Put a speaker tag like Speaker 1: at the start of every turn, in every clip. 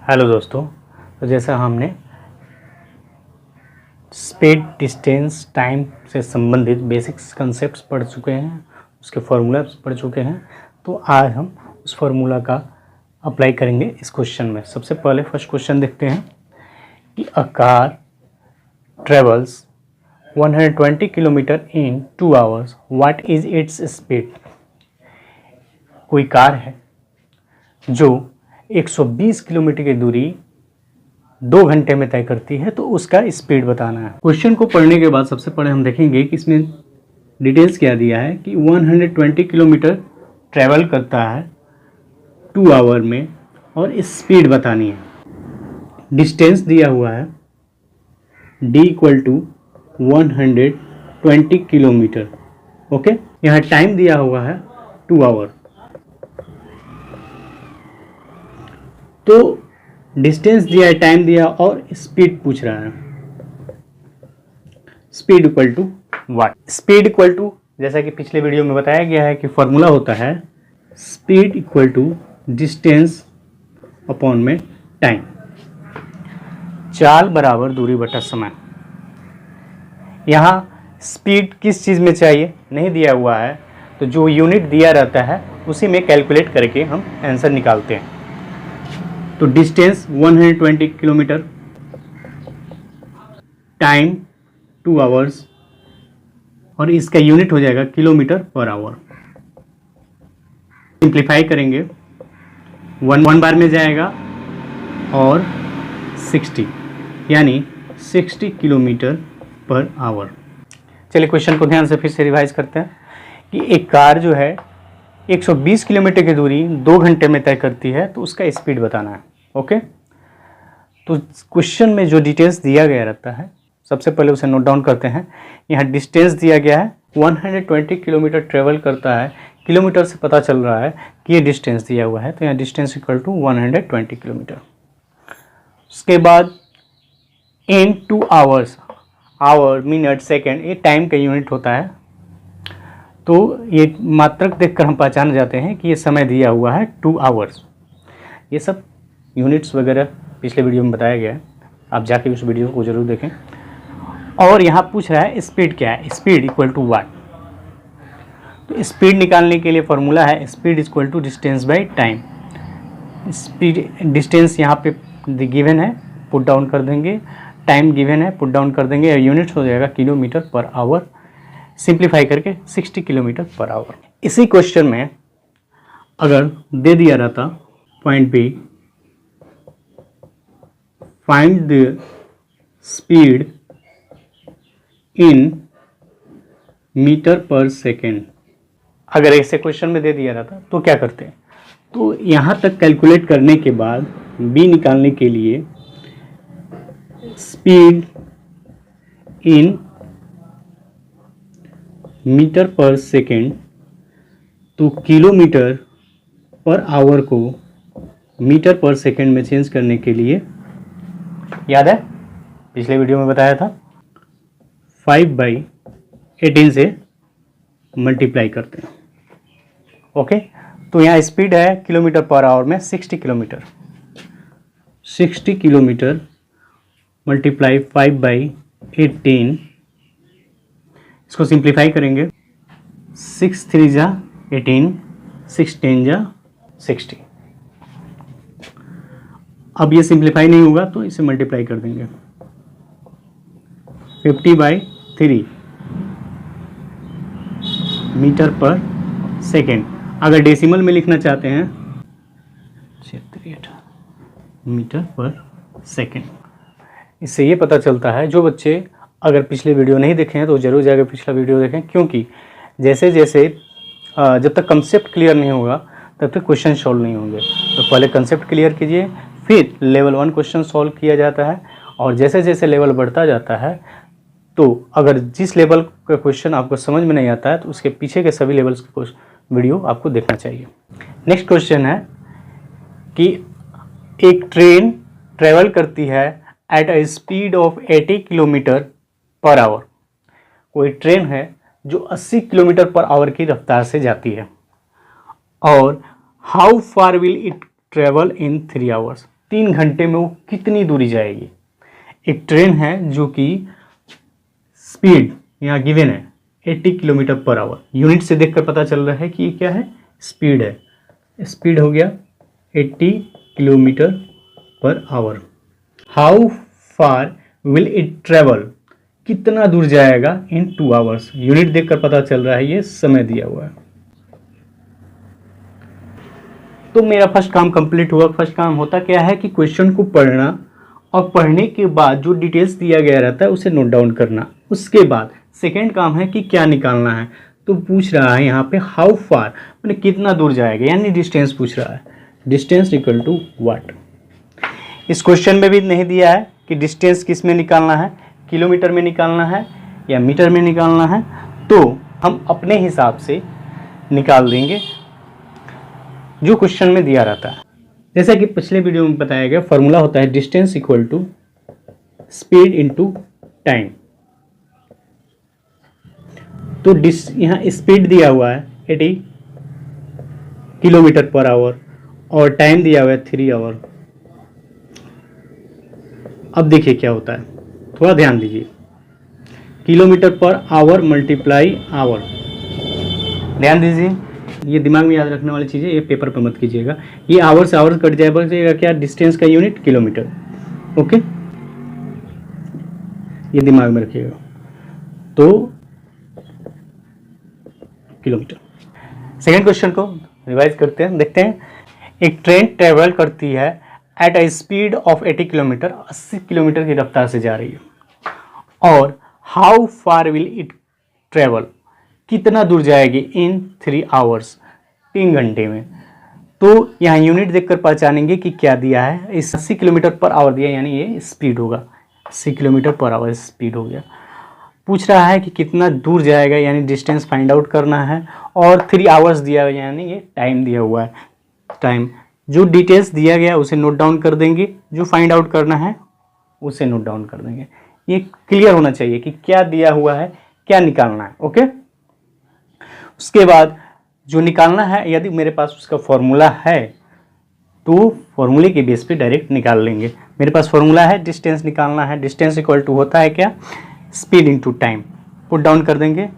Speaker 1: Hello दोस्तों, तो जैसा हमने स्पीड, डिस्टेंस, टाइम से संबंधित बेसिक्स कंसेप्ट्स पढ़ चुके हैं, उसके फार्मूलाज पढ़ चुके हैं। तो आज हम उस फार्मूला का अप्लाई करेंगे इस क्वेश्चन में। सबसे पहले फर्स्ट क्वेश्चन देखते हैं कि a car travels 120 kilometre in 2 hours, what is its speed. कोई कार है जो 120 किलोमीटर की दूरी 2 घंटे में तय करती है, तो उसका स्पीड बताना है। क्वेश्चन को पढ़ने के बाद सबसे पहले हम देखेंगे कि इसमें डिटेल्स क्या दिया है कि 120 किलोमीटर ट्रैवल करता है 2 आवर में और स्पीड बतानी है। डिस्टेंस दिया हुआ है d equal to 120 kilometre. Okay, यहाँ टाइम दिया हुआ है 2 आवर। तो डिस्टेंस दिया है, टाइम दिया और स्पीड पूछ रहा है। Speed equal to what. Speed equal to, जैसा कि पिछले वीडियो में बताया गया है कि फॉर्मूला होता है speed equal to distance upon में टाइम। चाल बराबर दूरी बटा समय। यहाँ स्पीड किस चीज़ में चाहिए नहीं दिया हुआ है, तो जो यूनिट दिया रहता है उसी में कैलकुलेट करके हम आंसर निकालते हैं। तो डिस्टेंस 120 किलोमीटर, टाइम 2 आवर्स और इसका यूनिट हो जाएगा किलोमीटर पर आवर। सिंप्लीफाई करेंगे, 1 बार में जाएगा और 60 यानी 60 किलोमीटर पर आवर। चलिए क्वेश्चन को ध्यान से फिर से रिवाइज करते हैं कि एक कार जो है 120 किलोमीटर की दूरी 2 घंटे में तय करती है, तो उसका स्पीड बताना है। ओके, तो क्वेश्चन में जो डिटेल्स दिया गया रहता है सबसे पहले उसे नोट डाउन करते हैं। यहाँ डिस्टेंस दिया गया है 120 किलोमीटर ट्रेवल करता है, किलोमीटर से पता चल रहा है कि ये डिस्टेंस दिया हुआ है, तो यहाँ डिस्टेंस इक्वल टू 120 किलोमीटर। उसके बाद इन 2 आवर्स, आवर, मिनट, सेकेंड, ये टाइम का यूनिट होता है। तो ये मात्रक देखकर हम पहचान जाते हैं कि ये समय दिया हुआ है 2 आवर्स। ये सब यूनिट्स वगैरह पिछले वीडियो में बताया गया है, आप जाके उस वीडियो को ज़रूर देखें। और यहाँ पूछ रहा है स्पीड क्या है, स्पीड इक्वल टू व्हाट। तो स्पीड निकालने के लिए फॉर्मूला है speed equal to distance by time. Speed, distance यहाँ पे गिवन है, पुट डाउन कर देंगे, टाइम गिवन है, पुट डाउन कर देंगे, यूनिट्स हो जाएगा किलोमीटर पर आवर। सिंप्लीफाई करके 60 किलोमीटर पर आवर। इसी क्वेश्चन में अगर दे दिया रहता point B, find the speed in metre per second, अगर ऐसे क्वेश्चन में दे दिया रहता तो क्या करते हैं। तो यहाँ तक कैलकुलेट करने के बाद बी निकालने के लिए speed in metre per second, तो किलोमीटर पर आवर को मीटर पर सेकेंड में चेंज करने के लिए, याद है पिछले वीडियो में बताया था, 5/18 से मल्टीप्लाई करते हैं। ओके, तो यहाँ स्पीड है किलोमीटर पर आवर में 60 किलोमीटर। 60 किलोमीटर मल्टीप्लाई 5/18, इसको सिंप्लीफाई करेंगे, 6 3 जा 18, 6 10 जा 60। अब ये सिंप्लीफाई नहीं होगा तो इसे मल्टीप्लाई कर देंगे, 50/3 मीटर पर सेकेंड। अगर डेसिमल में लिखना चाहते हैं 68 मीटर पर सेकेंड। इससे ये पता चलता है, जो बच्चे अगर पिछले वीडियो नहीं देखे हैं तो जरूर जाकर पिछला वीडियो देखें, क्योंकि जैसे जैसे जब तक कंसेप्ट क्लियर नहीं होगा तब तक क्वेश्चन सॉल्व नहीं होंगे। तो पहले कंसेप्ट क्लियर कीजिए, फिर लेवल 1 क्वेश्चन सॉल्व किया जाता है, और जैसे जैसे लेवल बढ़ता जाता है तो अगर जिस लेवल का क्वेश्चन आपको समझ में नहीं आता है तो उसके पीछे के सभी लेवल्स के वीडियो आपको देखना चाहिए। नेक्स्ट क्वेश्चन है कि एक ट्रेन ट्रेवल करती है at a speed of 80 kilometre per our. कोई ट्रेन है जो 80 किलोमीटर पर आवर की रफ्तार से जाती है, और how far will it travel in 3 hours, 3 घंटे में वो कितनी दूरी जाएगी। एक ट्रेन है जो कि स्पीड यहाँ गिवन है 80 किलोमीटर पर आवर, यूनिट से देखकर पता चल रहा है कि ये क्या है, स्पीड है। स्पीड हो गया 80 kilometre per our. How far will it travel, कितना दूर जाएगा इन 2 आवर्स, यूनिट देखकर पता चल रहा है, ये समय दिया हुआ है। तो मेरा फर्स्ट काम कंप्लीट हुआ। फर्स्ट काम होता क्या है कि क्वेश्चन को पढ़ना और पढ़ने के बाद जो डिटेल्स दिया गया रहता है उसे नोट डाउन करना। उसके बाद सेकेंड काम है कि क्या निकालना है। तो पूछ रहा है यहाँ पे हाउ फार, मैंने कितना दूर जाएगा, यानी डिस्टेंस पूछ रहा है। Distance equal to what. इस क्वेश्चन में भी नहीं दिया है कि डिस्टेंस किस में निकालना है, किलोमीटर में निकालना है या मीटर में निकालना है, तो हम अपने हिसाब से निकाल देंगे जो क्वेश्चन में दिया रहता है। जैसा कि पिछले वीडियो में बताया गया, फॉर्मूला होता है distance equal to speed into time. तो यहाँ स्पीड दिया हुआ है 80 किलोमीटर पर आवर और टाइम दिया हुआ है 3 आवर। अब देखिए क्या होता है, थोड़ा ध्यान दीजिए। Kilometre per our multiply our, ध्यान दीजिए, ये दिमाग में याद रखने वाली चीज़ है, ये पेपर पे मत कीजिएगा। ये आवर से आवर कट जाएगा, क्या डिस्टेंस का यूनिट किलोमीटर। ओके, ये दिमाग में रखिएगा। तो किलोमीटर। सेकेंड क्वेश्चन को रिवाइज करते हैं, देखते हैं। एक ट्रेन ट्रेवल करती है at a speed of 80 kilometre, 80 kilometre की रफ्तार से जा रही है। और how far will it travel, कितना दूर जाएगी इन 3 आवर्स, 3 घंटे में। तो यहाँ यूनिट देखकर पहचानेंगे कि क्या दिया है। इस 80 किलोमीटर पर आवर दिया, यानी ये स्पीड होगा, 80 किलोमीटर पर आवर स्पीड हो गया। पूछ रहा है कि कितना दूर जाएगा, यानी डिस्टेंस फाइंड आउट करना है। और 3 आवर्स दिया हुआ है, यानी ये टाइम दिया हुआ है। टाइम, जो डिटेल्स दिया गया उसे नोट डाउन कर देंगे, जो फाइंड आउट करना है उसे नोट डाउन कर देंगे। ये क्लियर होना चाहिए कि क्या दिया हुआ है, क्या निकालना है। ओके, उसके बाद जो निकालना है, यदि मेरे पास उसका फॉर्मूला है तो फॉर्मूले के बेस पे डायरेक्ट निकाल लेंगे। मेरे पास फॉर्मूला है, डिस्टेंस निकालना है। डिस्टेंस इक्वल टू होता है क्या, speed into time. Put down कर देंगे,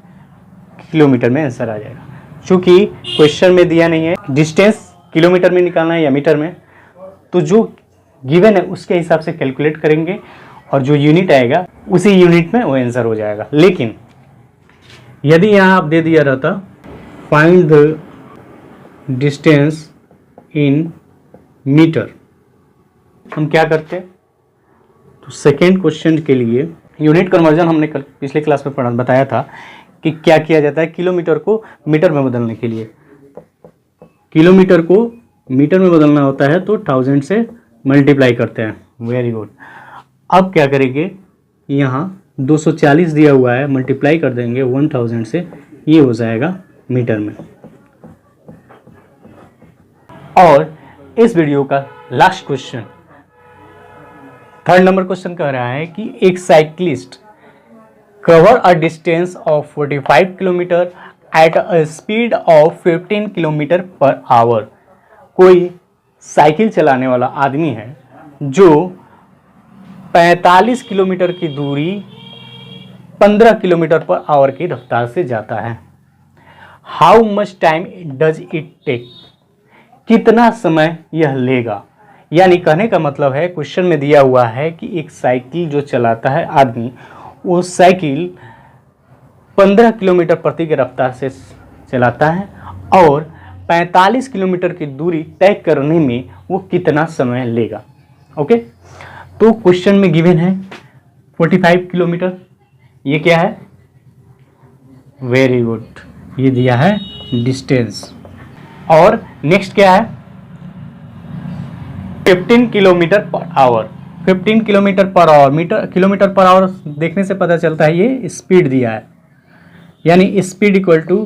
Speaker 1: किलोमीटर में आंसर आ जाएगा। चूंकि क्वेश्चन में दिया नहीं है डिस्टेंस किलोमीटर में निकालना है या मीटर में, तो जो गिवन है उसके हिसाब से कैलकुलेट करेंगे और जो यूनिट आएगा उसी यूनिट में वो आंसर हो जाएगा। लेकिन यदि यहाँ आप दे दिया रहता find the distance in metre, हम क्या करते, तो सेकेंड क्वेश्चन के लिए यूनिट कन्वर्जन हमने पिछले क्लास में बताया था कि क्या किया जाता है किलोमीटर को मीटर में बदलने के लिए। किलोमीटर को मीटर में बदलना होता है तो 1000 से मल्टीप्लाई करते हैं। Very good. अब क्या करेंगे, यहाँ 240 दिया हुआ है, मल्टीप्लाई कर देंगे 1000 से, ये हो जाएगा मीटर में। और इस वीडियो का last question, 3rd number question कह रहा है कि एक cyclist cover a distance of 45 kilometre at a speed of 15 kilometre per our. कोई साइकिल चलाने वाला आदमी है जो 45 किलोमीटर की दूरी 15 किलोमीटर पर आवर की रफ्तार से जाता है। How much time does it take, कितना समय यह लेगा। यानी कहने का मतलब है, क्वेश्चन में दिया हुआ है कि एक साइकिल जो चलाता है आदमी, वो साइकिल 15 किलोमीटर प्रति की रफ्तार से चलाता है और 45 किलोमीटर की दूरी तय करने में वो कितना समय लेगा। ओके, तो क्वेश्चन में गिवन है 45 किलोमीटर, ये क्या है, वेरी गुड, ये दिया है डिस्टेंस। और नेक्स्ट क्या है, 15 kilometre per hour. 15 kilometre per hour, metre kilometre per hour देखने से पता चलता है ये स्पीड दिया है, यानी speed equal to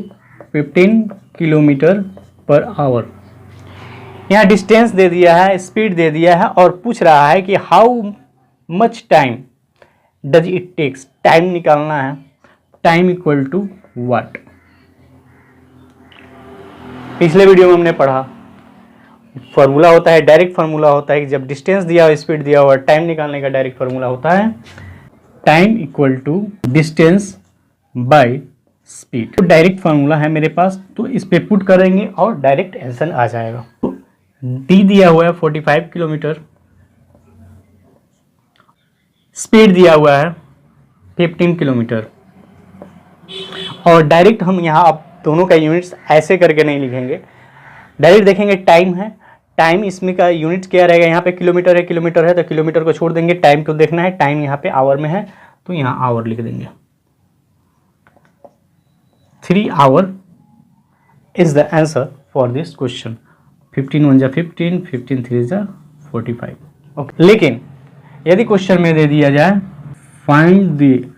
Speaker 1: 15 kilometre per hour. यहाँ डिस्टेंस दे दिया है, स्पीड दे दिया है और पूछ रहा है कि how much time does it takes, time निकालना है। टाइम इक्वल टू व्हाट, पिछले वीडियो में हमने पढ़ा फार्मूला होता है, डायरेक्ट फार्मूला होता है कि जब डिस्टेंस दिया हो, स्पीड दिया हो और टाइम निकालने का डायरेक्ट फार्मूला होता है time equal to distance by speed. तो डायरेक्ट फार्मूला है मेरे पास, तो इस पे पुट करेंगे और डायरेक्ट आंसर आ जाएगा। तो डी दिया हुआ है 45 किलोमीटर, स्पीड दिया हुआ है 15 किलोमीटर, और डायरेक्ट हम यहाँ अब दोनों का यूनिट्स ऐसे करके नहीं लिखेंगे, डायरेक्ट देखेंगे टाइम है, टाइम इसमें का यूनिट क्या रहेगा, यहाँ पे किलोमीटर है तो किलोमीटर को छोड़ देंगे, टाइम को देखना है, टाइम यहाँ पे आवर में है तो यहाँ आवर लिख देंगे। 3 our is the answer for this question. 15 1 जा 15, 15 3 जा 45। ओके, लेकिन यदि क्वेश्चन में दे दिया जाए find the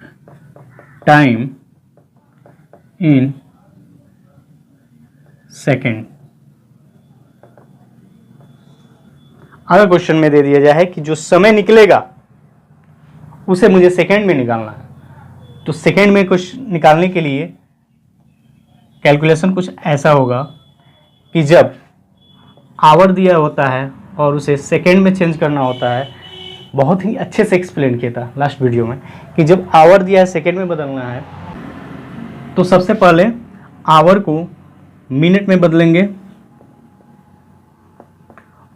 Speaker 1: time in second, अगर क्वेश्चन में दे दिया जाए कि जो समय निकलेगा उसे मुझे सेकेंड में निकालना है, तो सेकेंड में कुछ निकालने के लिए कैलकुलेशन कुछ ऐसा होगा कि जब आवर दिया होता है और उसे सेकेंड में चेंज करना होता है, बहुत ही अच्छे से एक्सप्लेन किया था लास्ट वीडियो में कि जब आवर दिया है सेकेंड में बदलना है तो सबसे पहले आवर को मिनट में बदलेंगे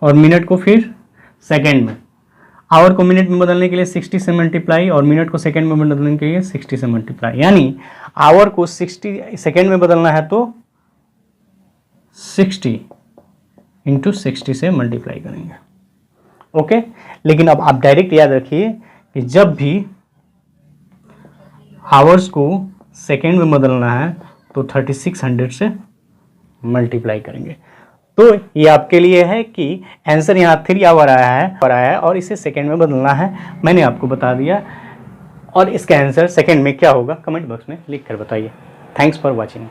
Speaker 1: और मिनट को फिर सेकेंड में। आवर को मिनट में बदलने के लिए 60 से मल्टीप्लाई और मिनट को सेकेंड में बदलने के लिए 60 से मल्टीप्लाई, यानी आवर को 60 सेकेंड में बदलना है तो 60 इंटू 60 से मल्टीप्लाई करेंगे। ओके, लेकिन अब आप डायरेक्ट याद रखिए कि जब भी आवर्स को सेकेंड में बदलना है तो 3600 से मल्टीप्लाई करेंगे। तो ये आपके लिए है कि आंसर यहाँ 3 आवर आया है और इसे सेकेंड में बदलना है, मैंने आपको बता दिया। और इसका आंसर सेकेंड में क्या होगा कमेंट बॉक्स में लिख कर बताइए। Thanks for watching.